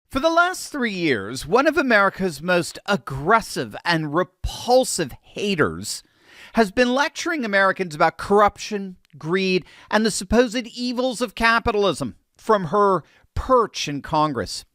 For the last 3 years, one of America's most aggressive and repulsive haters has been lecturing Americans about corruption, greed, and the supposed evils of capitalism from her perch in Congress.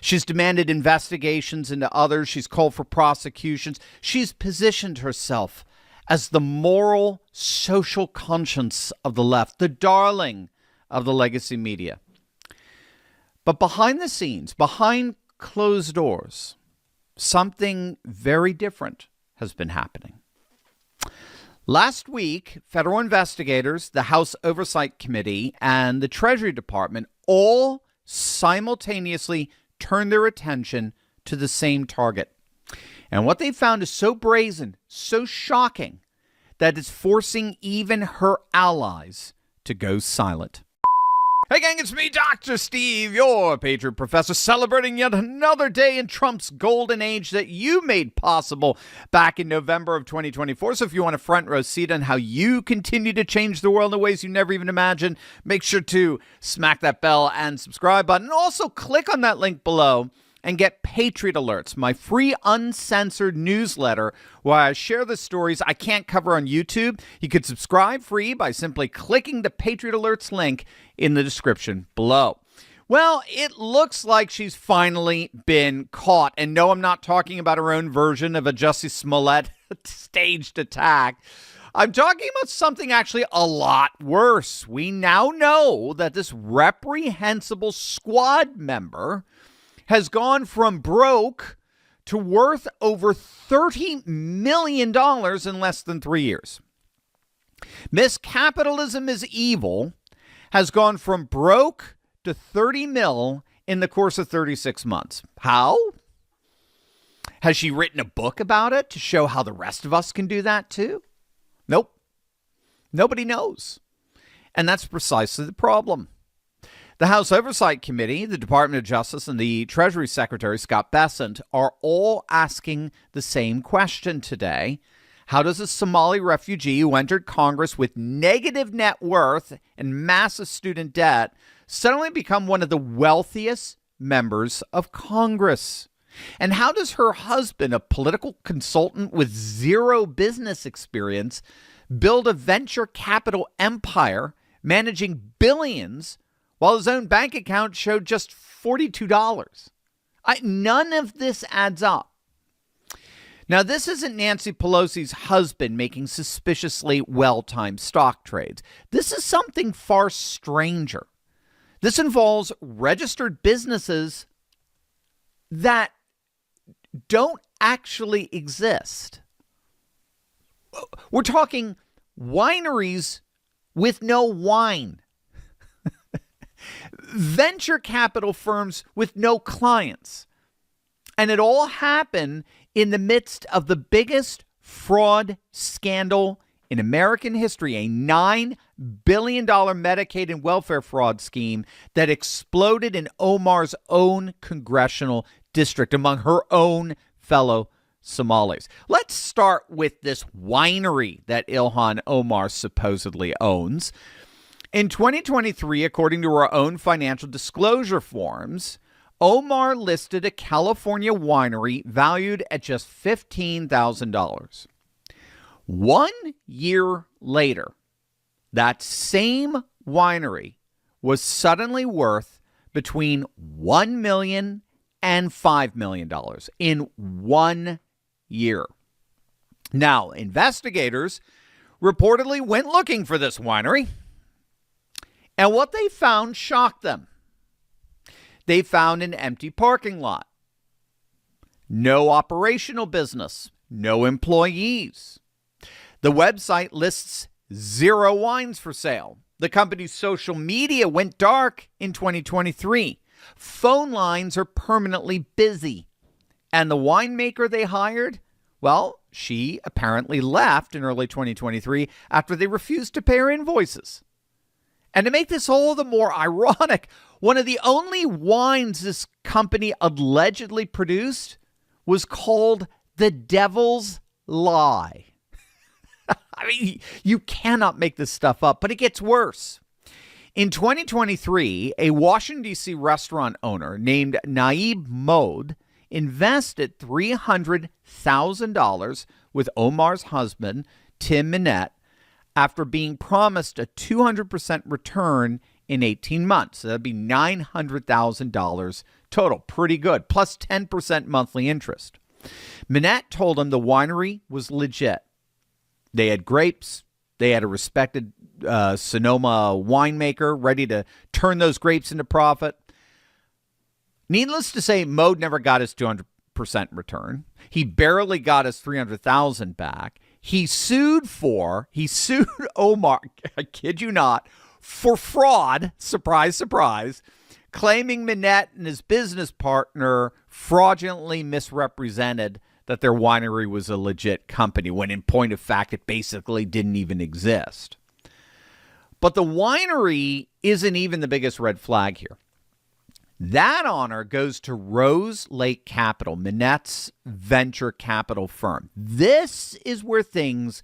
She's demanded investigations into others. She's called for prosecutions. She's positioned herself as the moral, social conscience of the left, the darling of the legacy media. But behind the scenes, behind closed doors, something very different has been happening. Last week, federal investigators, the House Oversight Committee, and the Treasury Department all simultaneously turned their attention to the same target. And what they found is so brazen, so shocking, that it's forcing even her allies to go silent. Hey gang, it's me, Dr. Steve, your Patriot Professor, celebrating yet another day in Trump's golden age that you made possible back in November of 2024. So if you want a front row seat on how you continue to change the world in ways you never even imagined, make sure to smack that bell and subscribe button. And also click on that link below and get Patriot Alerts, my free uncensored newsletter where I share the stories I can't cover on YouTube. You could subscribe free by simply clicking the Patriot Alerts link in the description below. Well, it looks like she's finally been caught. And no, I'm not talking about her own version of a Jussie Smollett staged attack. I'm talking about something actually a lot worse. We now know that this reprehensible squad member has gone from broke to worth over $30 million in less than 3 years. Miss Capitalism is Evil has gone from broke to 30 mil in the course of 36 months. How? Has she written a book about it to show how the rest of us can do that too? Nope. Nobody knows. And that's precisely the problem. The House Oversight Committee, the Department of Justice, and the Treasury Secretary, Scott Bessent, are all asking the same question today. How does a Somali refugee who entered Congress with negative net worth and massive student debt suddenly become one of the wealthiest members of Congress? And how does her husband, a political consultant with zero business experience, build a venture capital empire managing billions while his own bank account showed just $42. None of this adds up. Now, this isn't Nancy Pelosi's husband making suspiciously well-timed stock trades. This is something far stranger. This involves registered businesses that don't actually exist. We're talking wineries with no wine. Venture capital firms with no clients. And it all happened in the midst of the biggest fraud scandal in American history, a $9 billion Medicaid and welfare fraud scheme that exploded in Omar's own congressional district among her own fellow Somalis. Let's start with this winery that Ilhan Omar supposedly owns. In 2023, according to her own financial disclosure forms, Omar listed a California winery valued at just $15,000. 1 year later, that same winery was suddenly worth between $1 million and $5 million in 1 year. Now, investigators reportedly went looking for this winery, and what they found shocked them. They found an empty parking lot, no operational business, no employees. The website lists 0 wines for sale. The company's social media went dark in 2023. Phone lines are permanently busy. And the winemaker they hired, well, she apparently left in early 2023 after they refused to pay her invoices. And to make this all the more ironic, one of the only wines this company allegedly produced was called the Devil's Lie. I mean, you cannot make this stuff up, but it gets worse. In 2023, a Washington, D.C. restaurant owner named Naib Mode invested $300,000 with Omar's husband, Tim Minette, after being promised a 200% return in 18 months. So that'd be $900,000 total. Pretty good. Plus 10% monthly interest. Minette told him the winery was legit. They had grapes. They had a respected Sonoma winemaker ready to turn those grapes into profit. Needless to say, Mode never got his 200% return. He barely got his $300,000 back. He sued Omar, I kid you not, for fraud, surprise, surprise, claiming Minette and his business partner fraudulently misrepresented that their winery was a legit company, when in point of fact, it basically didn't even exist. But the winery isn't even the biggest red flag here. That honor goes to Rose Lake Capital, Minette's venture capital firm. This is where things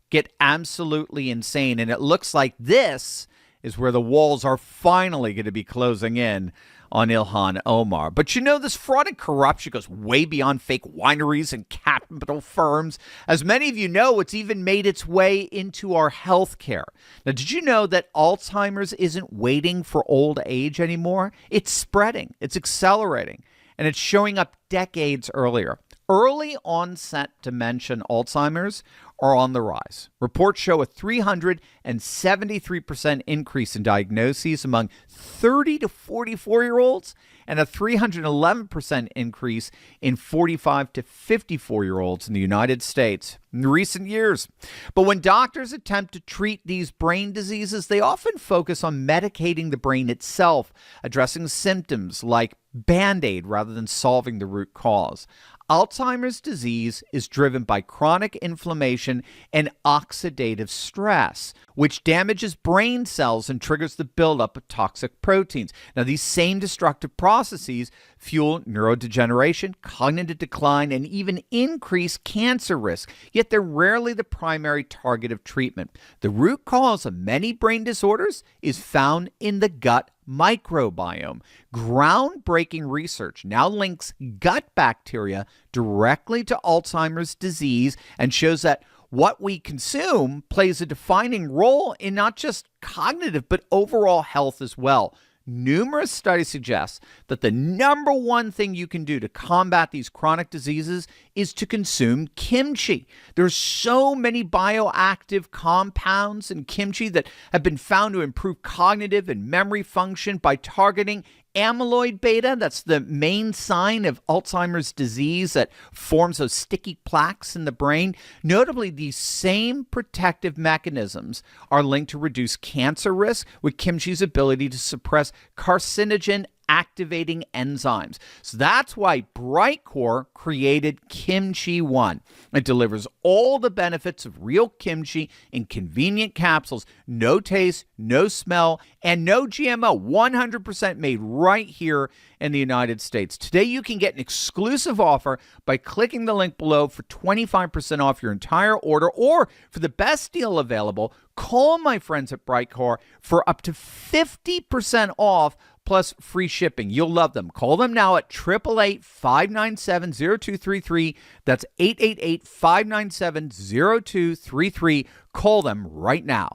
get absolutely insane, and it looks like this is where the walls are finally going to be closing in on Ilhan Omar. But you know, this fraud and corruption goes way beyond fake wineries and capital firms. As many of you know, it's even made its way into our healthcare. Now, did you know that Alzheimer's isn't waiting for old age anymore? It's spreading, it's accelerating, and it's showing up decades earlier. Early onset dementia, Alzheimer's, are on the rise. Reports show a 373% increase in diagnoses among 30 to 44-year-olds and a 311% increase in 45 to 54-year-olds in the United States in recent years. But when doctors attempt to treat these brain diseases, they often focus on medicating the brain itself, addressing symptoms like Band-Aid rather than solving the root cause. Alzheimer's disease is driven by chronic inflammation and oxidative stress, which damages brain cells and triggers the buildup of toxic proteins. Now, these same destructive processes fuel neurodegeneration, cognitive decline, and even increase cancer risk, yet they're rarely the primary target of treatment. The root cause of many brain disorders is found in the gut microbiome. Groundbreaking research now links gut bacteria directly to Alzheimer's disease and shows that what we consume plays a defining role in not just cognitive, but overall health as well. Numerous studies suggest that the number one thing you can do to combat these chronic diseases is to consume kimchi. There's so many bioactive compounds in kimchi that have been found to improve cognitive and memory function by targeting amyloid beta. That's the main sign of Alzheimer's disease that forms those sticky plaques in the brain. Notably, these same protective mechanisms are linked to reduced cancer risk with kimchi's ability to suppress carcinogen activating enzymes. So that's why Brightcore created Kimchi One. It delivers all the benefits of real kimchi in convenient capsules. No taste, no smell, and no GMO. 100% made right here in the United States. Today, you can get an exclusive offer by clicking the link below for 25% off your entire order, or for the best deal available, call my friends at Brightcore for up to 50% off plus free shipping. You'll love them. Call them now at 888-597-0233. That's 888-597-0233. Call them right now.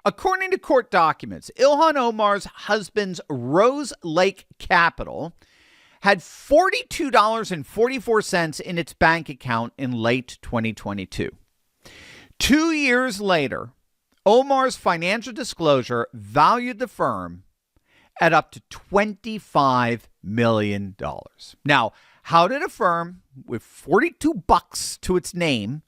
According to court documents, Ilhan Omar's husband's Rose Lake Capital had $42.44 in its bank account in late 2022. 2 years later, Omar's financial disclosure valued the firm at up to $25 million. Now, how did a firm with $42 to its name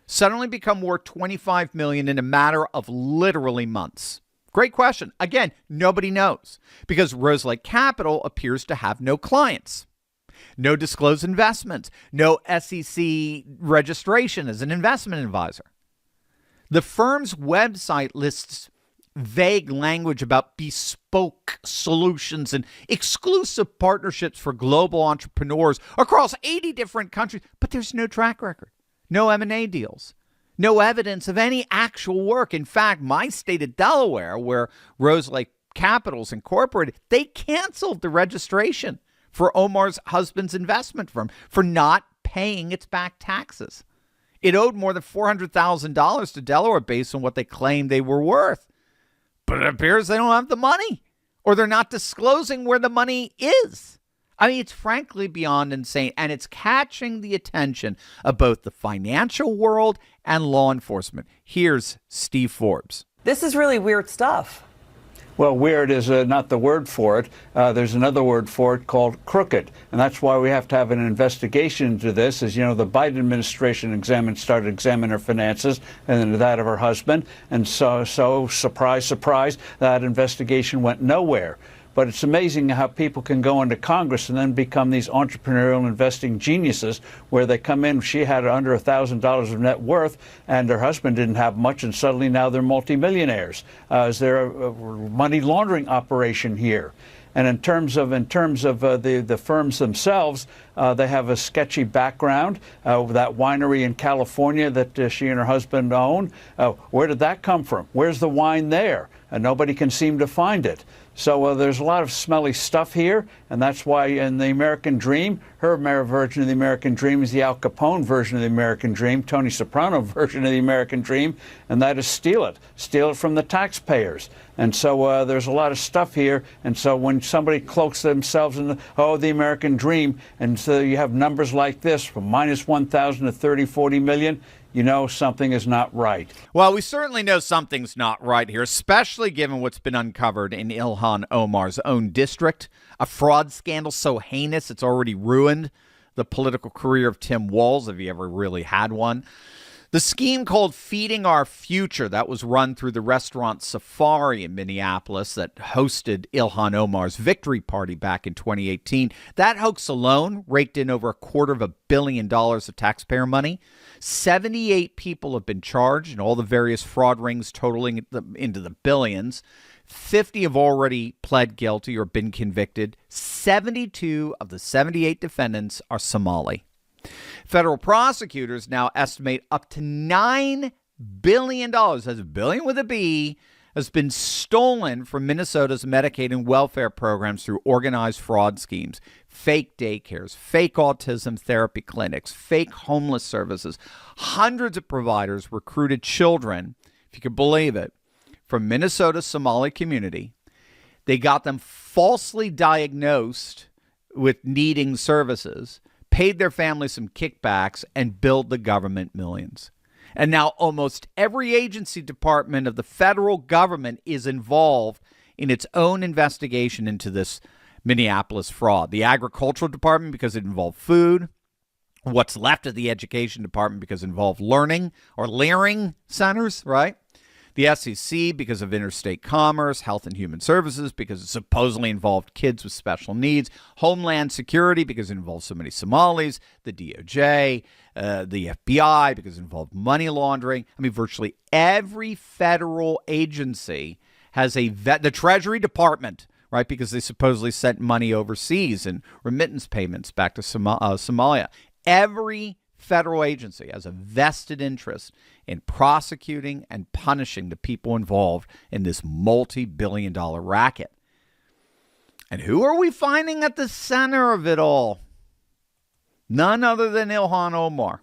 suddenly become worth $25 million in a matter of literally months? Great question. Again, nobody knows, because Rose Lake Capital appears to have no clients, no disclosed investments, no SEC registration as an investment advisor. The firm's website lists vague language about bespoke solutions and exclusive partnerships for global entrepreneurs across 80 different countries, but there's no track record, no M&A deals, no evidence of any actual work. In fact, my state of Delaware, where Rose Lake Capitals Incorporated, they canceled the registration for Omar's husband's investment firm for not paying its back taxes. It owed more than $400,000 to Delaware based on what they claimed they were worth. But it appears they don't have the money, or they're not disclosing where the money is. I mean, it's frankly beyond insane, and it's catching the attention of both the financial world and law enforcement. Here's Steve Forbes. This is really weird stuff. Well, weird is not the word for it. There's another word for it called crooked. And that's why we have to have an investigation into this. As you know, the Biden administration started examining her finances and that of her husband. And so surprise, surprise, that investigation went nowhere. But it's amazing how people can go into Congress and then become these entrepreneurial investing geniuses where they come in. She had under $1,000 of net worth and her husband didn't have much, and suddenly now they're multimillionaires. Is there a money laundering operation here? And in terms of the firms themselves, they have a sketchy background. That winery in California that she and her husband own, where did that come from? Where's the wine there? Nobody can seem to find it. So there's a lot of smelly stuff here, and that's why in the American Dream, her version of the American Dream is the Al Capone version of the American Dream, Tony Soprano version of the American Dream, and that is steal it from the taxpayers. And so there's a lot of stuff here, and so when somebody cloaks themselves in the American Dream, and so you have numbers like this from minus 1,000 to 30, 40 million, you know something is not right. Well, we certainly know something's not right here, especially given what's been uncovered in Ilhan Omar's own district. A fraud scandal so heinous it's already ruined the political career of Tim Walz, if he ever really had one. The scheme called Feeding Our Future, that was run through the restaurant Safari in Minneapolis that hosted Ilhan Omar's victory party back in 2018. That hoax alone raked in over $250 million of taxpayer money. 78 people have been charged in all the various fraud rings totaling into the billions. 50 have already pled guilty or been convicted. 72 of the 78 defendants are Somali. Federal prosecutors now estimate up to $9 billion, that's a billion with a B, has been stolen from Minnesota's Medicaid and welfare programs through organized fraud schemes, fake daycares, fake autism therapy clinics, fake homeless services. Hundreds of providers recruited children, if you could believe it, from Minnesota's Somali community. They got them falsely diagnosed with needing services, paid their families some kickbacks, and billed the government millions. And now almost every agency department of the federal government is involved in its own investigation into this Minneapolis fraud. The agricultural department because it involved food. What's left of the education department because it involved learning or learning centers, right? The SEC because of interstate commerce, health and human services because it supposedly involved kids with special needs, Homeland Security because it involved so many Somalis, the DOJ, the FBI because it involved money laundering. I mean, virtually every federal agency has the Treasury Department, right, because they supposedly sent money overseas and remittance payments back to Somalia. Every federal agency has a vested interest in prosecuting and punishing the people involved in this multi-billion-dollar racket. And who are we finding at the center of it all? None other than Ilhan Omar.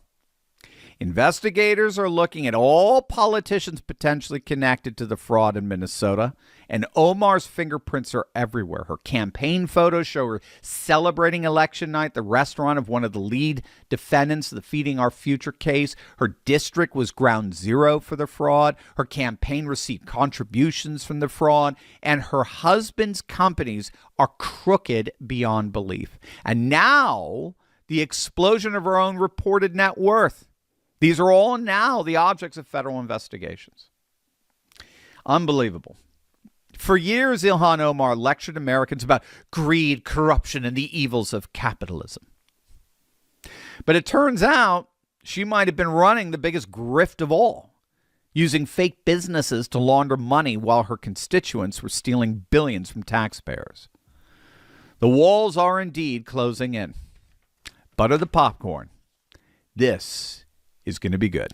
Investigators are looking at all politicians potentially connected to the fraud in Minnesota, and Omar's fingerprints are everywhere. Her campaign photos show her celebrating election night, the restaurant of one of the lead defendants of the Feeding Our Future case. Her district was ground zero for the fraud. Her campaign received contributions from the fraud, and her husband's companies are crooked beyond belief. And now the explosion of her own reported net worth. These are all now the objects of federal investigations. Unbelievable. For years, Ilhan Omar lectured Americans about greed, corruption, and the evils of capitalism. But it turns out she might have been running the biggest grift of all, using fake businesses to launder money while her constituents were stealing billions from taxpayers. The walls are indeed closing in. Butter the popcorn. This is going to be good.